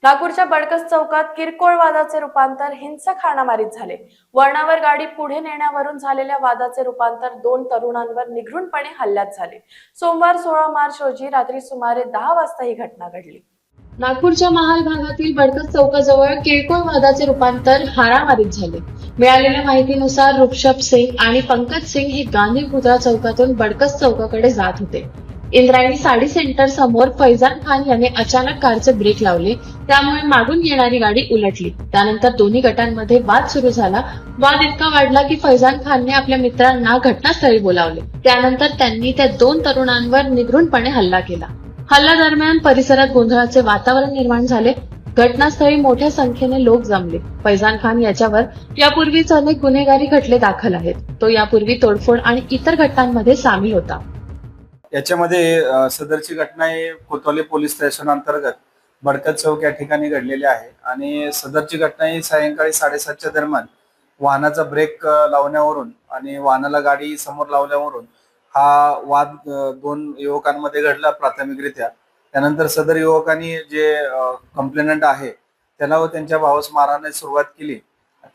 नागपूरच्या बडकस चौकात किरकोळ वादाचे रूपांतर हिंसक हाणामारीत झाले। वळणावर गाडी पुढे नेण्यावरून झालेल्या वादाचे रूपांतर दोन तरुणांवर निघृणपणे हल्ल्यात झाले। सोमवार 16 मार्च रोजी रात्री सुमारे 10 वाजता ही घटना घडली। नागपूरच्या महाल भागातील बडकस चौकाजवळ किरकोळ वादाचे रूपांतर हाणामारीत झाले। मिळालेल्या माहितीनुसार ऋषभ सिंग आणि पंकज सिंग हे गांधी पुतळा चौकातून बडकस चौकाकडे जात होते। इंद्रायणी साडी सेंटर समोर फैजान खान याने अचानक कारचे ब्रेक लावले, त्यामुळे मागून येणारी गाडी उलटली। त्यानंतर दोन्ही गटांमध्ये वाद सुरू झाला। वाद इतका वाढला की फैजान खानने आपल्या मित्रांना घटनास्थळी बोलावले। त्यानंतर त्यांनी त्या दोन तरुणांवर निघृणपणे हल्ला केला। हल्ला दरम्यान परिसरात गोंधळाचे वातावरण निर्माण झाले। घटनास्थळी मोठ्या संख्येने लोक जमले। फैजान खान याच्यावर यापूर्वीच अनेक गुन्हेगारी खटले दाखल आहेत। तो यापूर्वी तोडफोड आणि इतर घटनांमध्ये सामील होता। याच्यामध्ये सदरची घटना ही कोतवाली पोलीस स्टेशन अंतर्गत बडकस चौक या ठिकाणी घडलेली आहे आणि सदरची घटना ही सायंकाळी 7:30च्या दरम्यान वाहनाचा ब्रेक लावण्यावरून आणि वाहनाला गाडी समोर लावल्यावरून हा वाद दोन युवकांमध्ये घडला प्राथमिकरित्या। त्यानंतर सदर युवकांनी जे कंप्लेनंट आहे त्याला व त्यांच्या भावास मारहाणीस सुरुवात केली।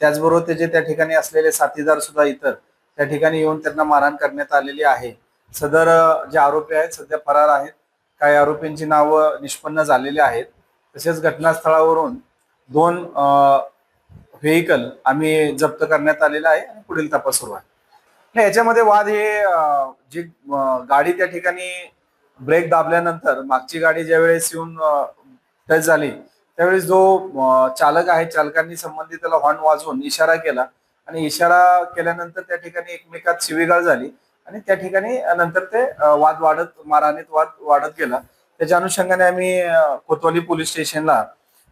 त्याचबरोबर त्याचे त्या ठिकाणी असलेले साथीदार सुद्धा इतर त्या ठिकाणी येऊन त्यांना मारहाण करण्यात आलेली आहे। सदर जे आरोपी आहेत सध्या फरार आहेत। काही आरोपींची नावं निष्पन्न झालेली आहेत। तसेच घटनास्थळावरून दोन व्हेकल आम्ही जप्त करण्यात आलेला आहे आणि पुढील तपास सुरू आहे। याच्यामध्ये वाद हे जी गाडी त्या ठिकाणी ब्रेक दाबल्यानंतर मागची गाडी ज्यावेळेस येऊन टच झाली त्यावेळेस जो चालक आहे चालकांनी संबंधिताला हॉर्न वाजवून इशारा केला आणि इशारा केल्यानंतर त्या ठिकाणी एकमेकात शिवीगाळ झाली आणि त्या ठिकाणी नंतर ते वाद वाढत मारहाणीत वाद वाढत गेला। त्याच्या अनुषंगाने आम्ही कोतवाली पोलीस स्टेशनला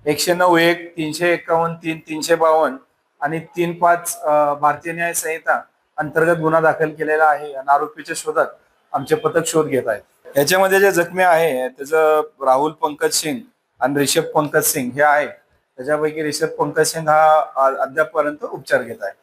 109(1), 351, 3, 352 आणि 3-5 भारतीय न्याय संहिता अंतर्गत गुन्हा दाखल केलेला आहे आणि आरोपीच्या शोधात आमचे पथक शोध घेत आहेत। याच्यामध्ये जे जखमी आहे त्याचं राहुल पंकज सिंग आणि ऋषभ पंकज सिंग हे आहे। त्याच्यापैकी ऋषभ पंकज सिंग हा अद्यापपर्यंत उपचार घेत आहे।